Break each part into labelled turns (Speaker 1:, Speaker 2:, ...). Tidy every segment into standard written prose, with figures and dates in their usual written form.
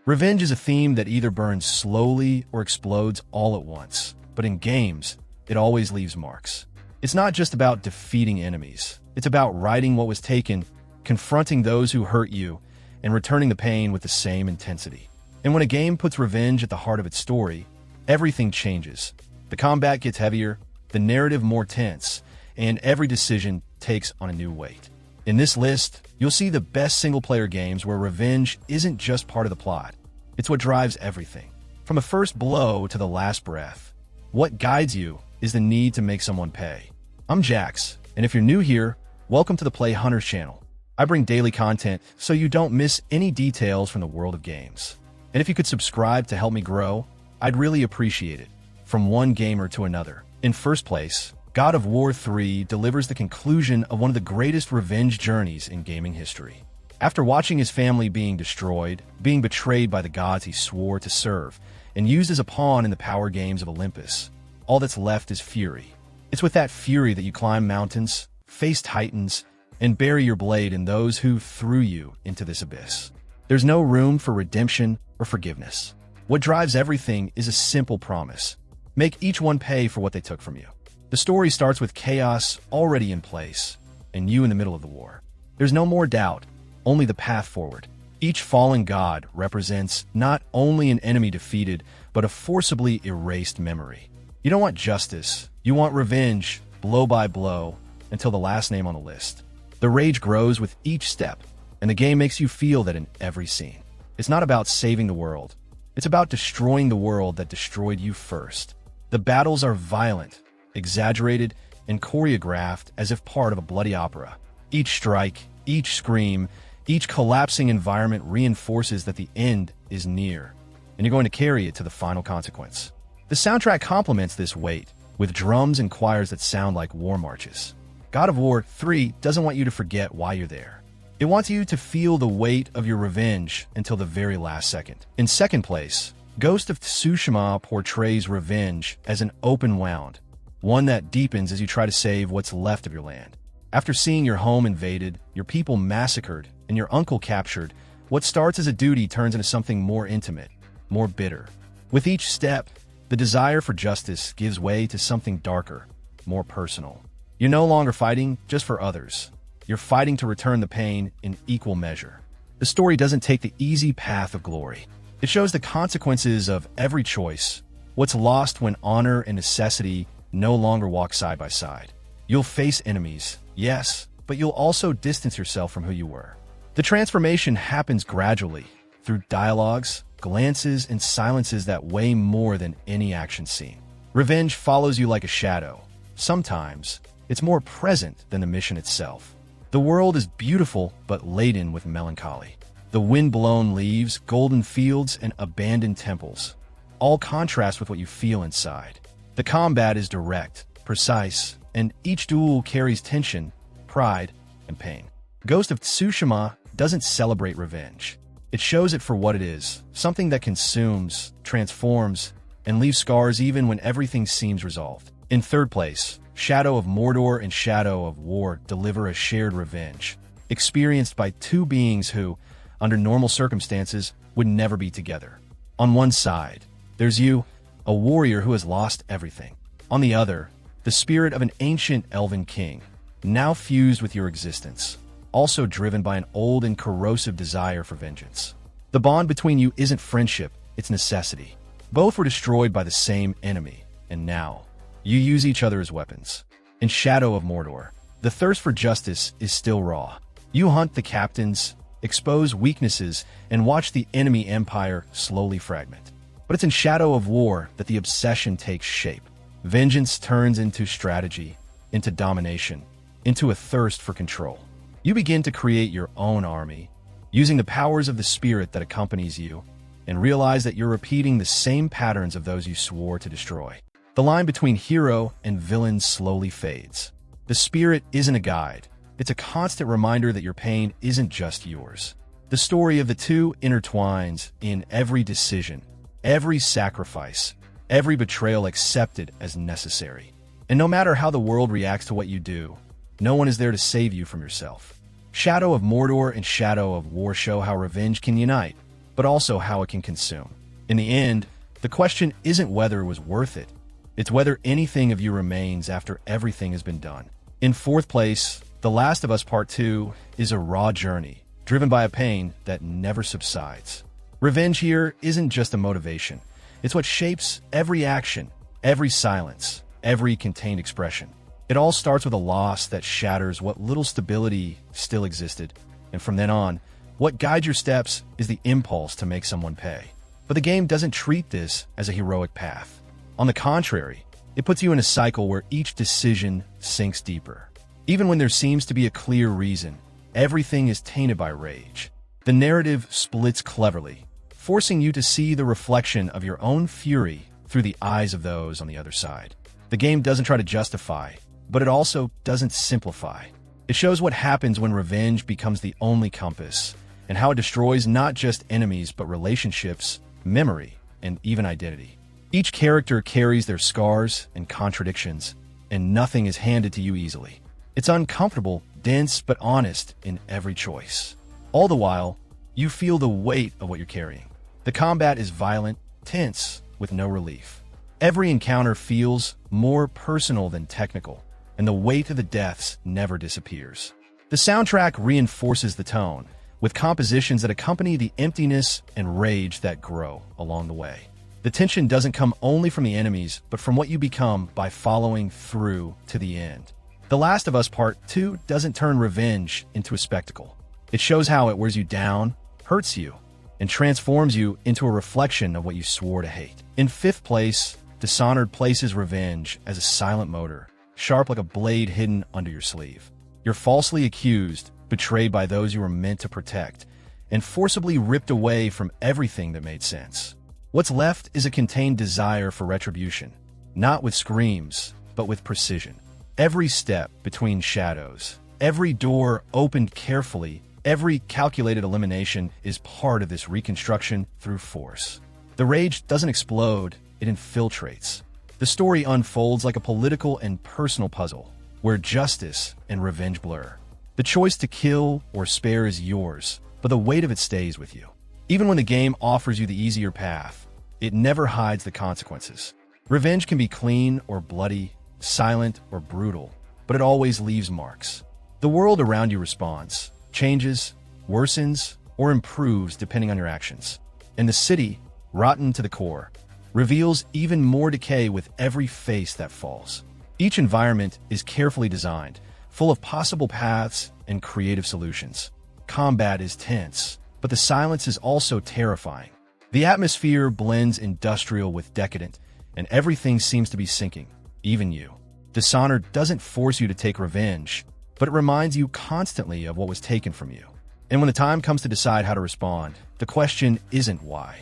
Speaker 1: Revenge is a theme that either burns slowly or explodes all at once, but in games, it always leaves marks. It's not just about defeating enemies. It's about righting what was taken, confronting those who hurt you, and returning the pain with the same intensity. And when a game puts revenge at the heart of its story, everything changes. The combat gets heavier, the narrative more tense, and every decision takes on a new weight. In this list, you'll see the best single-player games where revenge isn't just part of the plot. It's what drives everything. From the first blow to the last breath, what guides you is the need to make someone pay. I'm Jax, and if you're new here, welcome to the Play Hunters channel. I bring daily content so you don't miss any details from the world of games. And if you could subscribe to help me grow, I'd really appreciate it. From one gamer to another. In first place, God of War 3 delivers the conclusion of one of the greatest revenge journeys in gaming history. After watching his family being destroyed, being betrayed by the gods he swore to serve, and used as a pawn in the power games of Olympus, all that's left is fury. It's with that fury that you climb mountains, face titans, and bury your blade in those who threw you into this abyss. There's no room for redemption or forgiveness. What drives everything is a simple promise. Make each one pay for what they took from you. The story starts with chaos already in place, and you in the middle of the war. There's no more doubt, only the path forward. Each fallen god represents not only an enemy defeated, but a forcibly erased memory. You don't want justice, you want revenge, blow by blow, until the last name on the list. The rage grows with each step, and the game makes you feel that in every scene. It's not about saving the world. It's about destroying the world that destroyed you first. The battles are violent, exaggerated, and choreographed as if part of a bloody opera. Each strike, each scream, each collapsing environment reinforces that the end is near, and you're going to carry it to the final consequence. The soundtrack complements this weight, with drums and choirs that sound like war marches. God of War 3 doesn't want you to forget why you're there. It wants you to feel the weight of your revenge until the very last second. In second place, Ghost of Tsushima portrays revenge as an open wound, one that deepens as you try to save what's left of your land. After seeing your home invaded, your people massacred, and your uncle captured, what starts as a duty turns into something more intimate, more bitter. With each step, the desire for justice gives way to something darker, more personal. You're no longer fighting just for others. You're fighting to return the pain in equal measure. The story doesn't take the easy path of glory. It shows the consequences of every choice, what's lost when honor and necessity no longer walk side by side. You'll face enemies, yes, but you'll also distance yourself from who you were. The transformation happens gradually, through dialogues, glances, and silences that weigh more than any action scene. Revenge follows you like a shadow. Sometimes, it's more present than the mission itself. The world is beautiful but laden with melancholy. The wind-blown leaves, golden fields, and abandoned temples all contrast with what you feel inside. The combat is direct, precise, and each duel carries tension, pride, and pain. Ghost of Tsushima doesn't celebrate revenge. It shows it for what it is, something that consumes, transforms, and leaves scars even when everything seems resolved. In third place, Shadow of Mordor and Shadow of War deliver a shared revenge, experienced by two beings who, under normal circumstances, would never be together. On one side, there's you, a warrior who has lost everything. On the other, the spirit of an ancient elven king, now fused with your existence, also driven by an old and corrosive desire for vengeance. The bond between you isn't friendship, it's necessity. Both were destroyed by the same enemy, and now, you use each other as weapons. In Shadow of Mordor, the thirst for justice is still raw. You hunt the captains, expose weaknesses, and watch the enemy empire slowly fragment. But it's in Shadow of War that the obsession takes shape. Vengeance turns into strategy, into domination, into a thirst for control. You begin to create your own army, using the powers of the spirit that accompanies you, and realize that you're repeating the same patterns of those you swore to destroy. The line between hero and villain slowly fades. The spirit isn't a guide. It's a constant reminder that your pain isn't just yours. The story of the two intertwines in every decision, every sacrifice, every betrayal accepted as necessary. And no matter how the world reacts to what you do, no one is there to save you from yourself. Shadow of Mordor and Shadow of War show how revenge can unite, but also how it can consume. In the end, the question isn't whether it was worth it. It's whether anything of you remains after everything has been done. In fourth place, The Last of Us Part 2 is a raw journey, driven by a pain that never subsides. Revenge here isn't just a motivation. It's what shapes every action, every silence, every contained expression. It all starts with a loss that shatters what little stability still existed, and from then on, what guides your steps is the impulse to make someone pay. But the game doesn't treat this as a heroic path. On the contrary, it puts you in a cycle where each decision sinks deeper. Even when there seems to be a clear reason, everything is tainted by rage. The narrative splits cleverly, forcing you to see the reflection of your own fury through the eyes of those on the other side. The game doesn't try to justify, but it also doesn't simplify. It shows what happens when revenge becomes the only compass, and how it destroys not just enemies but relationships, memory, and even identity. Each character carries their scars and contradictions, and nothing is handed to you easily. It's uncomfortable, dense, but honest in every choice. All the while, you feel the weight of what you're carrying. The combat is violent, tense, with no relief. Every encounter feels more personal than technical, and the weight of the deaths never disappears. The soundtrack reinforces the tone, with compositions that accompany the emptiness and rage that grow along the way. The tension doesn't come only from the enemies, but from what you become by following through to the end. The Last of Us Part 2 doesn't turn revenge into a spectacle. It shows how it wears you down, hurts you, and transforms you into a reflection of what you swore to hate. In fifth place, Dishonored places revenge as a silent motor, sharp like a blade hidden under your sleeve. You're falsely accused, betrayed by those you were meant to protect, and forcibly ripped away from everything that made sense. What's left is a contained desire for retribution, not with screams, but with precision. Every step between shadows, every door opened carefully, every calculated elimination is part of this reconstruction through force. The rage doesn't explode, it infiltrates. The story unfolds like a political and personal puzzle, where justice and revenge blur. The choice to kill or spare is yours, but the weight of it stays with you. Even when the game offers you the easier path, it never hides the consequences. Revenge can be clean or bloody, silent or brutal, but it always leaves marks. The world around you responds, changes, worsens, or improves depending on your actions. And the city, rotten to the core, reveals even more decay with every face that falls. Each environment is carefully designed, full of possible paths and creative solutions. Combat is tense, but the silence is also terrifying. The atmosphere blends industrial with decadent, and everything seems to be sinking, even you. Dishonored doesn't force you to take revenge, but it reminds you constantly of what was taken from you. And when the time comes to decide how to respond, the question isn't why.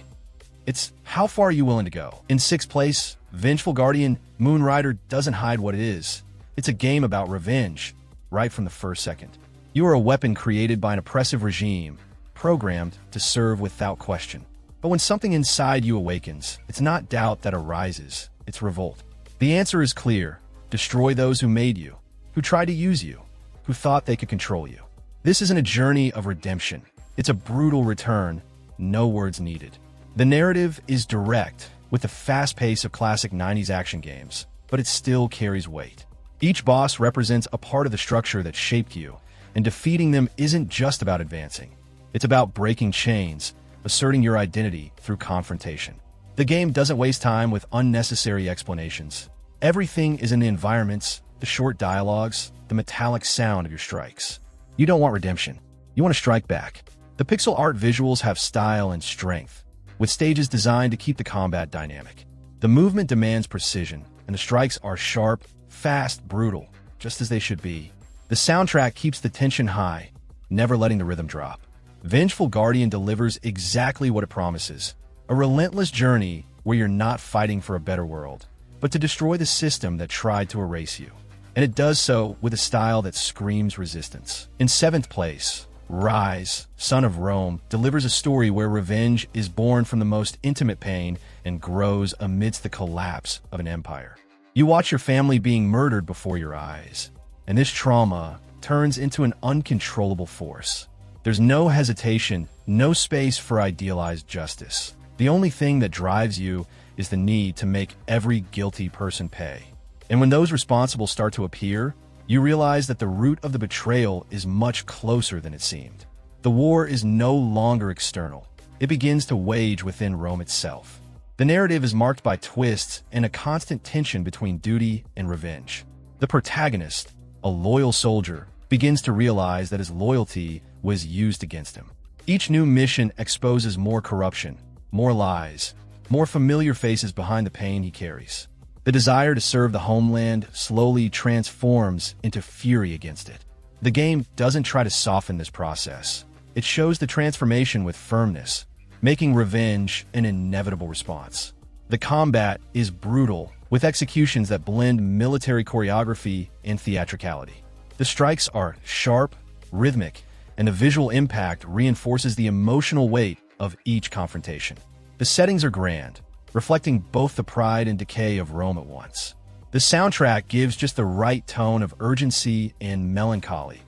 Speaker 1: It's how far are you willing to go? In sixth place, Vengeful Guardian, Moonrider doesn't hide what it is. It's a game about revenge, right from the first second. You are a weapon created by an oppressive regime, programmed to serve without question. But when something inside you awakens, it's not doubt that arises, it's revolt. The answer is clear. Destroy those who made you, who tried to use you, who thought they could control you. This isn't a journey of redemption. It's a brutal return, no words needed. The narrative is direct, with the fast pace of classic 90s action games, but it still carries weight. Each boss represents a part of the structure that shaped you, and defeating them isn't just about advancing. It's about breaking chains, asserting your identity through confrontation. The game doesn't waste time with unnecessary explanations. Everything is in the environments, the short dialogues, the metallic sound of your strikes. You don't want redemption. You want to strike back. The pixel art visuals have style and strength, with stages designed to keep the combat dynamic. The movement demands precision, and the strikes are sharp, fast, brutal, just as they should be. The soundtrack keeps the tension high, never letting the rhythm drop. Vengeful Guardian delivers exactly what it promises, a relentless journey where you're not fighting for a better world, but to destroy the system that tried to erase you. And it does so with a style that screams resistance. In seventh place, Ryse, Son of Rome, delivers a story where revenge is born from the most intimate pain and grows amidst the collapse of an empire. You watch your family being murdered before your eyes, and this trauma turns into an uncontrollable force. There's no hesitation, no space for idealized justice. The only thing that drives you is the need to make every guilty person pay. And when those responsible start to appear, you realize that the root of the betrayal is much closer than it seemed. The war is no longer external. It begins to wage within Rome itself. The narrative is marked by twists and a constant tension between duty and revenge. The protagonist, a loyal soldier, begins to realize that his loyalty was used against him. Each new mission exposes more corruption, more lies, more familiar faces behind the pain he carries. The desire to serve the homeland slowly transforms into fury against it. The game doesn't try to soften this process. It shows the transformation with firmness, making revenge an inevitable response. The combat is brutal, with executions that blend military choreography and theatricality. The strikes are sharp, rhythmic, and the visual impact reinforces the emotional weight of each confrontation. The settings are grand, reflecting both the pride and decay of Rome at once. The soundtrack gives just the right tone of urgency and melancholy,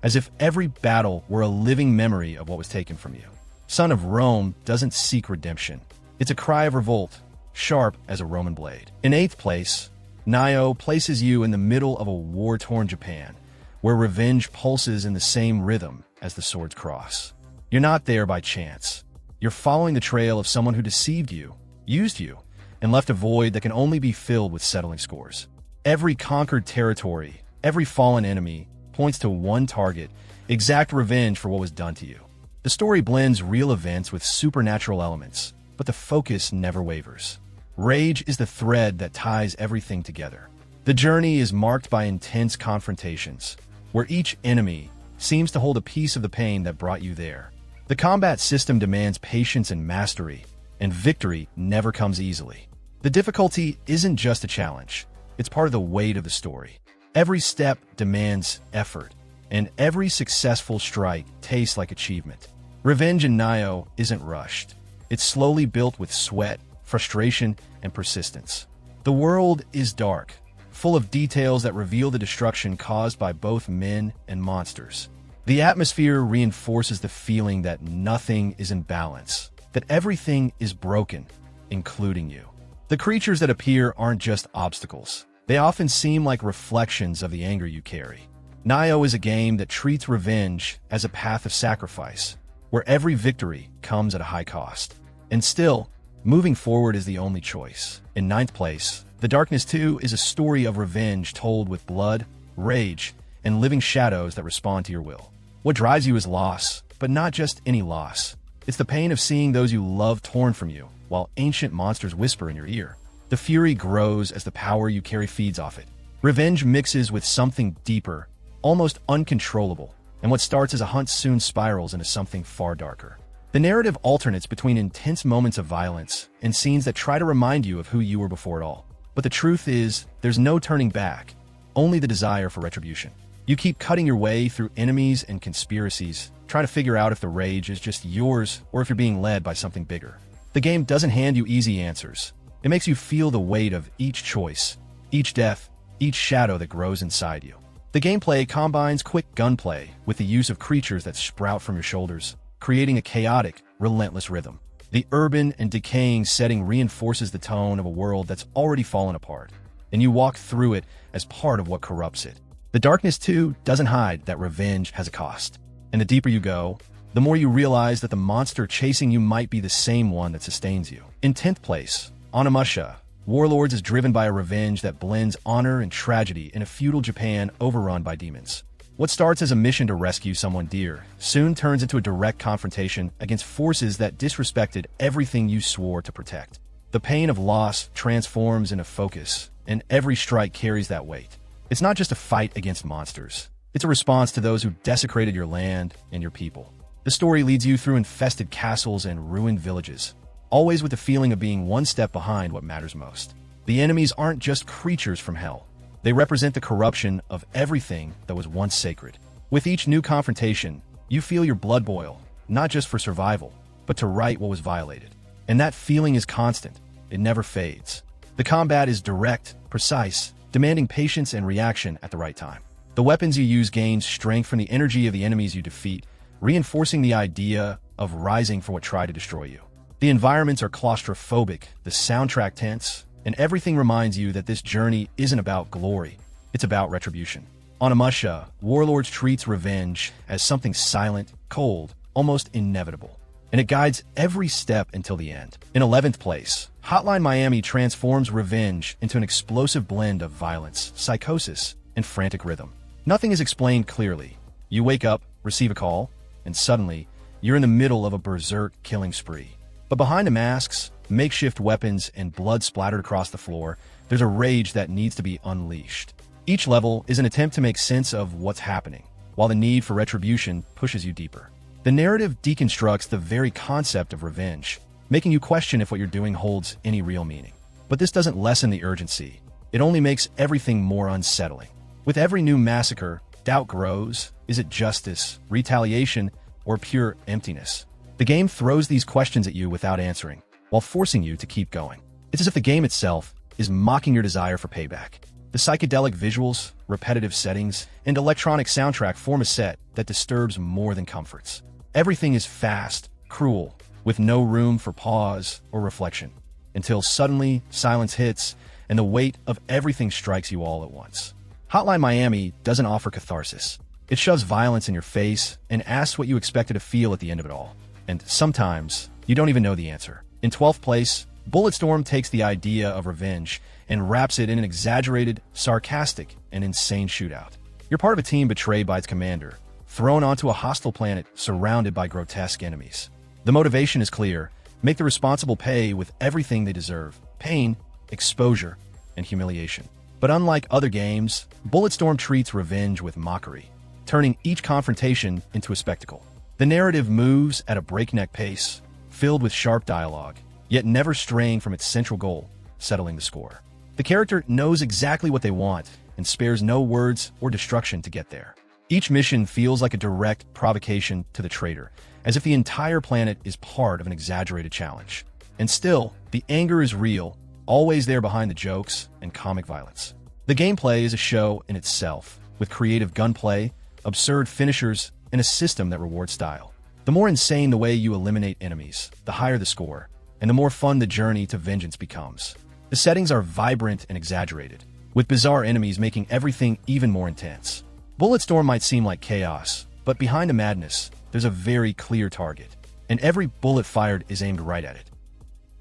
Speaker 1: as if every battle were a living memory of what was taken from you. Son of Rome doesn't seek redemption. It's a cry of revolt, sharp as a Roman blade. In 8th place, Nioh places you in the middle of a war-torn Japan, where revenge pulses in the same rhythm as the swords cross. You're not there by chance. You're following the trail of someone who deceived you, used you, and left a void that can only be filled with settling scores. Every conquered territory, every fallen enemy, points to one target: exact revenge for what was done to you. The story blends real events with supernatural elements, but the focus never wavers. Rage is the thread that ties everything together. The journey is marked by intense confrontations, where each enemy seems to hold a piece of the pain that brought you there. The combat system demands patience and mastery, and victory never comes easily. The difficulty isn't just a challenge, it's part of the weight of the story. Every step demands effort, and every successful strike tastes like achievement. Revenge in Nioh isn't rushed. It's slowly built with sweat, frustration, and persistence. The world is dark, full of details that reveal the destruction caused by both men and monsters. The atmosphere reinforces the feeling that nothing is in balance, that everything is broken, including you. The creatures that appear aren't just obstacles. They often seem like reflections of the anger you carry. Nioh is a game that treats revenge as a path of sacrifice, where every victory comes at a high cost. And still, moving forward is the only choice. In 9th place, The Darkness 2 is a story of revenge told with blood, rage, and living shadows that respond to your will. What drives you is loss, but not just any loss. It's the pain of seeing those you love torn from you, while ancient monsters whisper in your ear. The fury grows as the power you carry feeds off it. Revenge mixes with something deeper, almost uncontrollable, and what starts as a hunt soon spirals into something far darker. The narrative alternates between intense moments of violence and scenes that try to remind you of who you were before it all. But the truth is, there's no turning back, only the desire for retribution. You keep cutting your way through enemies and conspiracies, trying to figure out if the rage is just yours or if you're being led by something bigger. The game doesn't hand you easy answers. It makes you feel the weight of each choice, each death, each shadow that grows inside you. The gameplay combines quick gunplay with the use of creatures that sprout from your shoulders, creating a chaotic, relentless rhythm. The urban and decaying setting reinforces the tone of a world that's already fallen apart, and you walk through it as part of what corrupts it. The Darkness 2 doesn't hide that revenge has a cost, and the deeper you go, the more you realize that the monster chasing you might be the same one that sustains you. In 10th place, Onimusha, Warlords is driven by a revenge that blends honor and tragedy in a feudal Japan overrun by demons. What starts as a mission to rescue someone dear soon turns into a direct confrontation against forces that disrespected everything you swore to protect. The pain of loss transforms into focus, and every strike carries that weight. It's not just a fight against monsters. It's a response to those who desecrated your land and your people. The story leads you through infested castles and ruined villages, always with the feeling of being one step behind what matters most. The enemies aren't just creatures from hell. They represent the corruption of everything that was once sacred. With each new confrontation, you feel your blood boil, not just for survival, but to right what was violated. And that feeling is constant. It never fades. The combat is direct, precise, demanding patience and reaction at the right time. The weapons you use gain strength from the energy of the enemies you defeat, reinforcing the idea of rising for what tried to destroy you. The environments are claustrophobic, the soundtrack tense, and everything reminds you that this journey isn't about glory, it's about retribution. Onimusha, Warlords treats revenge as something silent, cold, almost inevitable, and it guides every step until the end. In 11th place, Hotline Miami transforms revenge into an explosive blend of violence, psychosis, and frantic rhythm. Nothing is explained clearly. You wake up, receive a call, and suddenly, you're in the middle of a berserk killing spree. But behind the masks, makeshift weapons, and blood splattered across the floor, there's a rage that needs to be unleashed. Each level is an attempt to make sense of what's happening, while the need for retribution pushes you deeper. The narrative deconstructs the very concept of revenge, making you question if what you're doing holds any real meaning. But this doesn't lessen the urgency. It only makes everything more unsettling. With every new massacre, doubt grows. Is it justice, retaliation, or pure emptiness? The game throws these questions at you without answering, while forcing you to keep going. It's as if the game itself is mocking your desire for payback. The psychedelic visuals, repetitive settings, and electronic soundtrack form a set that disturbs more than comforts. Everything is fast, cruel, with no room for pause or reflection, until suddenly silence hits and the weight of everything strikes you all at once. Hotline Miami doesn't offer catharsis. It shoves violence in your face and asks what you expected to feel at the end of it all. And sometimes, you don't even know the answer. In 12th place, Bulletstorm takes the idea of revenge and wraps it in an exaggerated, sarcastic, and insane shootout. You're part of a team betrayed by its commander, thrown onto a hostile planet surrounded by grotesque enemies. The motivation is clear: make the responsible pay with everything they deserve: pain, exposure, and humiliation. But unlike other games, Bulletstorm treats revenge with mockery, turning each confrontation into a spectacle. The narrative moves at a breakneck pace, filled with sharp dialogue, yet never straying from its central goal: settling the score. The character knows exactly what they want and spares no words or destruction to get there. Each mission feels like a direct provocation to the traitor, as if the entire planet is part of an exaggerated challenge. And still, the anger is real, always there behind the jokes and comic violence. The gameplay is a show in itself, with creative gunplay, absurd finishers, and a system that rewards style. The more insane the way you eliminate enemies, the higher the score, and the more fun the journey to vengeance becomes. The settings are vibrant and exaggerated, with bizarre enemies making everything even more intense. Bulletstorm might seem like chaos, but behind the madness, there's a very clear target, and every bullet fired is aimed right at it.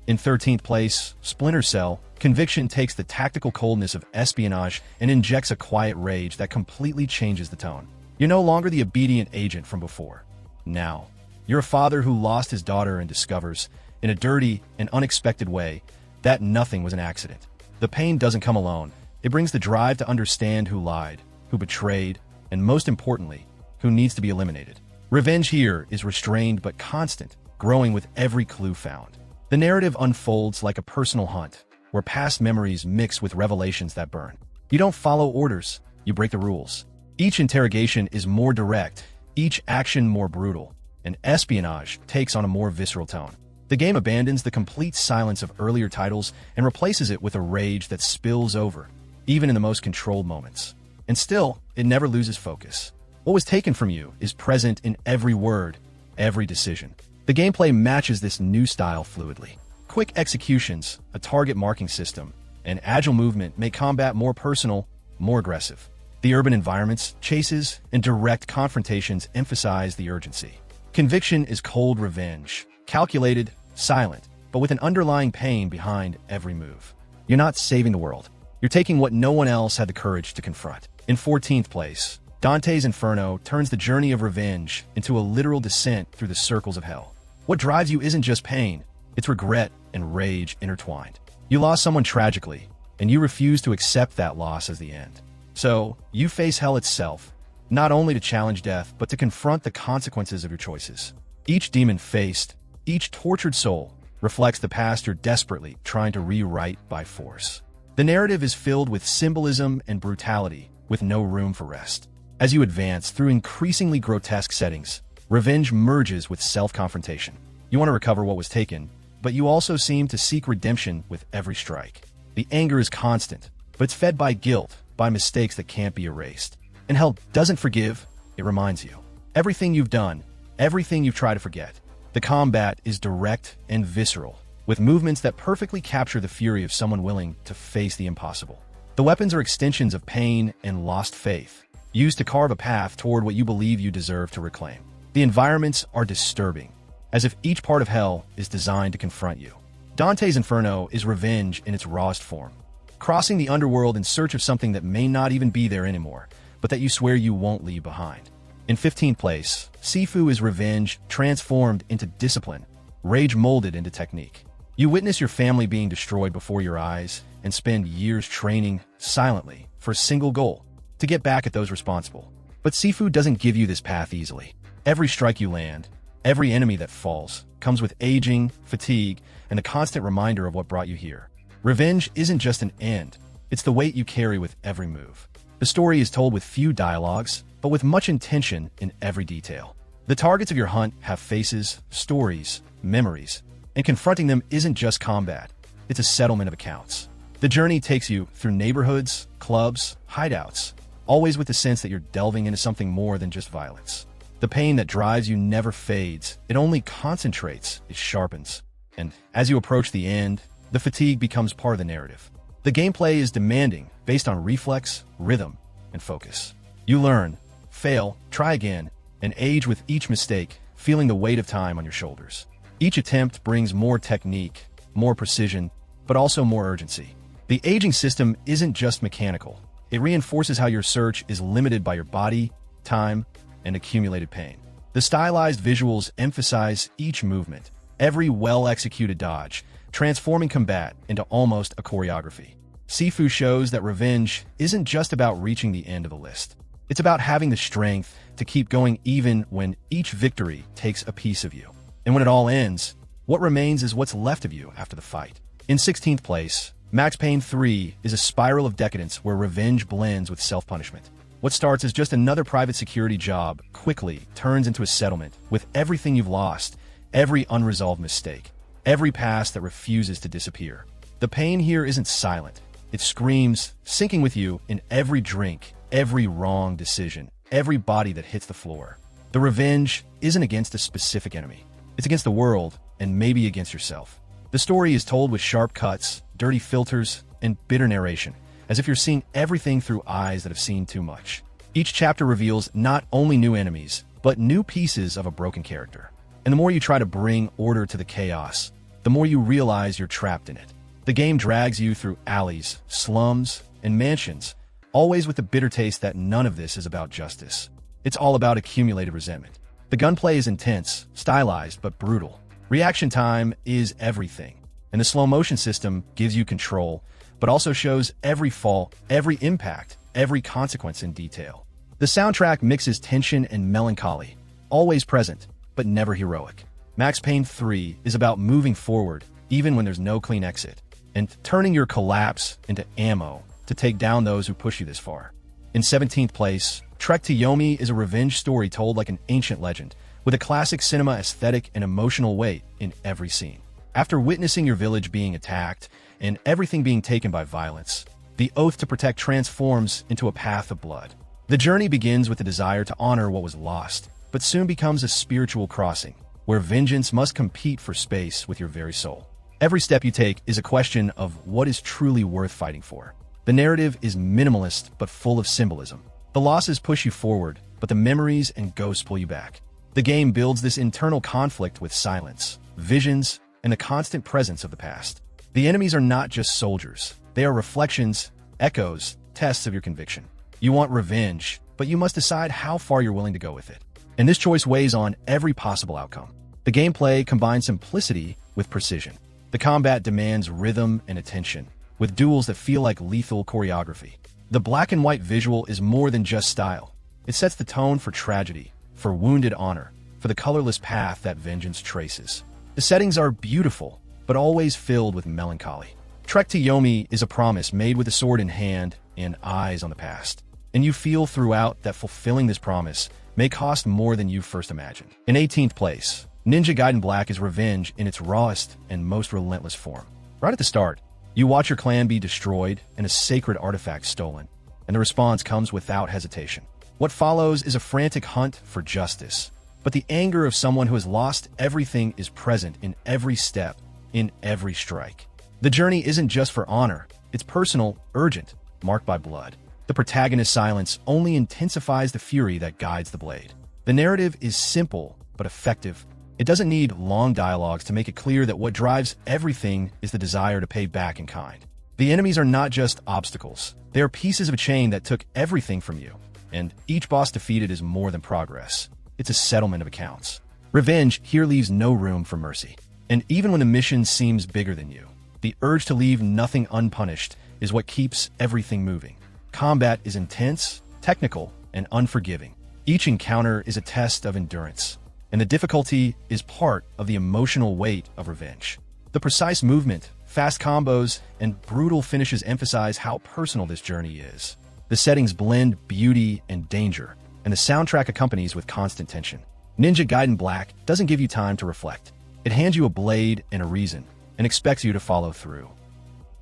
Speaker 1: In 13th place, Splinter Cell, Conviction takes the tactical coldness of espionage and injects a quiet rage that completely changes the tone. You're no longer the obedient agent from before. Now, you're a father who lost his daughter and discovers, in a dirty and unexpected way, that nothing was an accident. The pain doesn't come alone. It brings the drive to understand who lied, who betrayed, and most importantly, who needs to be eliminated. Revenge here is restrained but constant, growing with every clue found. The narrative unfolds like a personal hunt, where past memories mix with revelations that burn. You don't follow orders, you break the rules. Each interrogation is more direct, each action more brutal, and espionage takes on a more visceral tone. The game abandons the complete silence of earlier titles and replaces it with a rage that spills over, even in the most controlled moments. And still, it never loses focus. What was taken from you is present in every word, every decision. The gameplay matches this new style fluidly. Quick executions, a target marking system, and agile movement make combat more personal, more aggressive. The urban environments, chases, and direct confrontations emphasize the urgency. Conviction is cold revenge, calculated, silent, but with an underlying pain behind every move. You're not saving the world. You're taking what no one else had the courage to confront. In 14th place, Dante's Inferno turns the journey of revenge into a literal descent through the circles of hell. What drives you isn't just pain, it's regret and rage intertwined. You lost someone tragically, and you refuse to accept that loss as the end. So, you face hell itself, not only to challenge death, but to confront the consequences of your choices. Each demon faced, each tortured soul, reflects the past you're desperately trying to rewrite by force. The narrative is filled with symbolism and brutality, with no room for rest. As you advance through increasingly grotesque settings, revenge merges with self-confrontation. You want to recover what was taken, but you also seem to seek redemption with every strike. The anger is constant, but it's fed by guilt, by mistakes that can't be erased. And hell doesn't forgive, it reminds you. Everything you've done, everything you've tried to forget. The combat is direct and visceral, with movements that perfectly capture the fury of someone willing to face the impossible. The weapons are extensions of pain and lost faith, used to carve a path toward what you believe you deserve to reclaim. The environments are disturbing, as if each part of hell is designed to confront you. Dante's Inferno is revenge in its rawest form, crossing the underworld in search of something that may not even be there anymore, but that you swear you won't leave behind. In 15th place, Sifu is revenge transformed into discipline, rage molded into technique. You witness your family being destroyed before your eyes and spend years training silently for a single goal: to get back at those responsible. But Sifu doesn't give you this path easily. Every strike you land, every enemy that falls, comes with aging, fatigue, and the constant reminder of what brought you here. Revenge isn't just an end, it's the weight you carry with every move. The story is told with few dialogues, but with much intention in every detail. The targets of your hunt have faces, stories, memories, and confronting them isn't just combat, it's a settlement of accounts. The journey takes you through neighborhoods, clubs, hideouts, always with the sense that you're delving into something more than just violence. The pain that drives you never fades, it only concentrates, it sharpens. And as you approach the end, the fatigue becomes part of the narrative. The gameplay is demanding, based on reflex, rhythm, and focus. You learn, fail, try again, and age with each mistake, feeling the weight of time on your shoulders. Each attempt brings more technique, more precision, but also more urgency. The aging system isn't just mechanical. It reinforces how your search is limited by your body, time, and accumulated pain. The stylized visuals emphasize each movement, every well-executed dodge, transforming combat into almost a choreography. Sifu shows that revenge isn't just about reaching the end of the list. It's about having the strength to keep going even when each victory takes a piece of you. And when it all ends, what remains is what's left of you after the fight. In 16th place, Max Payne 3 is a spiral of decadence where revenge blends with self-punishment. What starts as just another private security job quickly turns into a settlement with everything you've lost, every unresolved mistake, every past that refuses to disappear. The pain here isn't silent. It screams, sinking with you in every drink, every wrong decision, every body that hits the floor. The revenge isn't against a specific enemy. It's against the world, and maybe against yourself. The story is told with sharp cuts, dirty filters, and bitter narration, as if you're seeing everything through eyes that have seen too much. Each chapter reveals not only new enemies, but new pieces of a broken character. And the more you try to bring order to the chaos, the more you realize you're trapped in it. The game drags you through alleys, slums, and mansions, always with the bitter taste that none of this is about justice. It's all about accumulated resentment. The gunplay is intense, stylized, but brutal. Reaction time is everything, and the slow motion system gives you control, but also shows every fall, every impact, every consequence in detail. The soundtrack mixes tension and melancholy, always present, but never heroic. Max Payne 3 is about moving forward, even when there's no clean exit, and turning your collapse into ammo to take down those who push you this far. In 17th place, Trek to Yomi is a revenge story told like an ancient legend, with a classic cinema aesthetic and emotional weight in every scene. After witnessing your village being attacked and everything being taken by violence, the oath to protect transforms into a path of blood. The journey begins with the desire to honor what was lost, but soon becomes a spiritual crossing, where vengeance must compete for space with your very soul. Every step you take is a question of what is truly worth fighting for. The narrative is minimalist but full of symbolism. The losses push you forward, but the memories and ghosts pull you back. The game builds this internal conflict with silence, visions, and the constant presence of the past. The enemies are not just soldiers. They are reflections, echoes, tests of your conviction. You want revenge, but you must decide how far you're willing to go with it. And this choice weighs on every possible outcome. The gameplay combines simplicity with precision. The combat demands rhythm and attention, with duels that feel like lethal choreography. The black and white visual is more than just style. It sets the tone for tragedy, for wounded honor, for the colorless path that vengeance traces. The settings are beautiful, but always filled with melancholy. Trek to Yomi is a promise made with a sword in hand and eyes on the past. And you feel throughout that fulfilling this promise may cost more than you first imagined. In 18th place, Ninja Gaiden Black is revenge in its rawest and most relentless form. Right at the start, you watch your clan be destroyed and a sacred artifact stolen, and the response comes without hesitation. What follows is a frantic hunt for justice, but the anger of someone who has lost everything is present in every step, in every strike. The journey isn't just for honor, it's personal, urgent, marked by blood. The protagonist's silence only intensifies the fury that guides the blade. The narrative is simple, but effective. It doesn't need long dialogues to make it clear that what drives everything is the desire to pay back in kind. The enemies are not just obstacles. They are pieces of a chain that took everything from you. And each boss defeated is more than progress. It's a settlement of accounts. Revenge here leaves no room for mercy. And even when the mission seems bigger than you, the urge to leave nothing unpunished is what keeps everything moving. Combat is intense, technical, and unforgiving. Each encounter is a test of endurance, and the difficulty is part of the emotional weight of revenge. The precise movement, fast combos, and brutal finishes emphasize how personal this journey is. The settings blend beauty and danger, and the soundtrack accompanies with constant tension. Ninja Gaiden Black doesn't give you time to reflect. It hands you a blade and a reason, and expects you to follow through.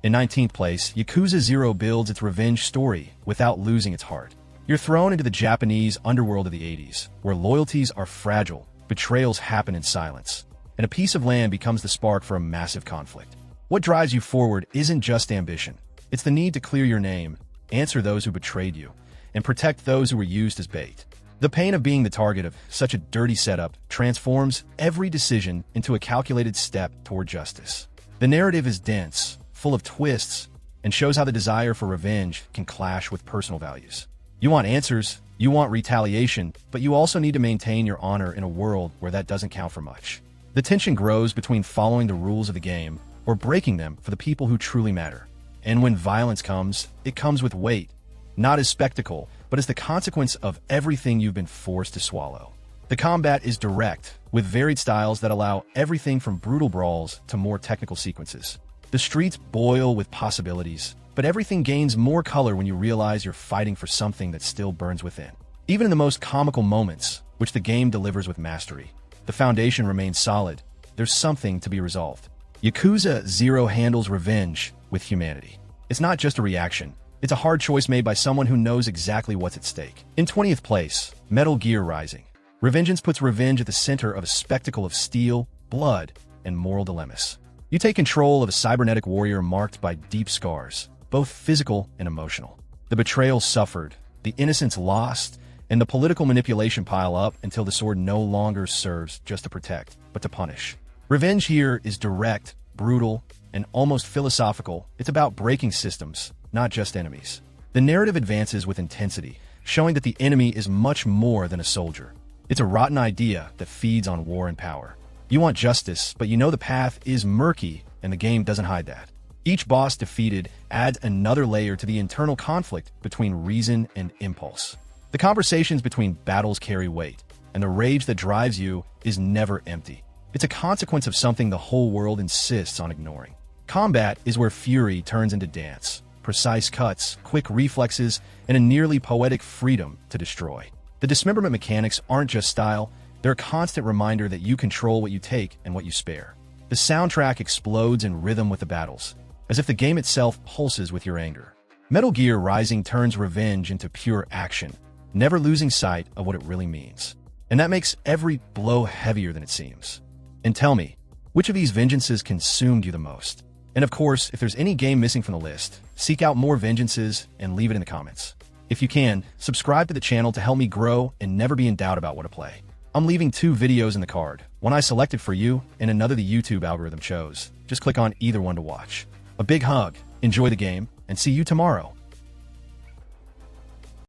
Speaker 1: In 19th place, Yakuza 0 builds its revenge story without losing its heart. You're thrown into the Japanese underworld of the 80s, where loyalties are fragile, betrayals happen in silence, and a piece of land becomes the spark for a massive conflict. What drives you forward isn't just ambition. It's the need to clear your name, answer those who betrayed you, and protect those who were used as bait. The pain of being the target of such a dirty setup transforms every decision into a calculated step toward justice. The narrative is dense, full of twists, and shows how the desire for revenge can clash with personal values. You want answers, you want retaliation, but you also need to maintain your honor in a world where that doesn't count for much. The tension grows between following the rules of the game or breaking them for the people who truly matter. And when violence comes, it comes with weight, not as spectacle, but as the consequence of everything you've been forced to swallow. The combat is direct, with varied styles that allow everything from brutal brawls to more technical sequences. The streets boil with possibilities, but everything gains more color when you realize you're fighting for something that still burns within. Even in the most comical moments, which the game delivers with mastery, the foundation remains solid. There's something to be resolved. Yakuza 0 handles revenge with humanity. It's not just a reaction. It's a hard choice made by someone who knows exactly what's at stake. In 20th place, Metal Gear Rising. Revengeance puts revenge at the center of a spectacle of steel, blood, and moral dilemmas. You take control of a cybernetic warrior marked by deep scars, both physical and emotional. The betrayal suffered, the innocence lost, and the political manipulation pile up until the sword no longer serves just to protect, but to punish. Revenge here is direct, brutal, and almost philosophical. It's about breaking systems, not just enemies. The narrative advances with intensity, showing that the enemy is much more than a soldier. It's a rotten idea that feeds on war and power. You want justice, but you know the path is murky, and the game doesn't hide that. Each boss defeated adds another layer to the internal conflict between reason and impulse. The conversations between battles carry weight, and the rage that drives you is never empty. It's a consequence of something the whole world insists on ignoring. Combat is where fury turns into dance, precise cuts, quick reflexes, and a nearly poetic freedom to destroy. The dismemberment mechanics aren't just style, they're a constant reminder that you control what you take and what you spare. The soundtrack explodes in rhythm with the battles, as if the game itself pulses with your anger. Metal Gear Rising turns revenge into pure action, never losing sight of what it really means. And that makes every blow heavier than it seems. And tell me, which of these vengeances consumed you the most? And of course, if there's any game missing from the list, seek out more vengeances and leave it in the comments. If you can, subscribe to the channel to help me grow and never be in doubt about what to play. I'm leaving 2 videos in the card, one I selected for you and another the YouTube algorithm chose. Just click on either one to watch. A big hug, enjoy the game, and see you tomorrow.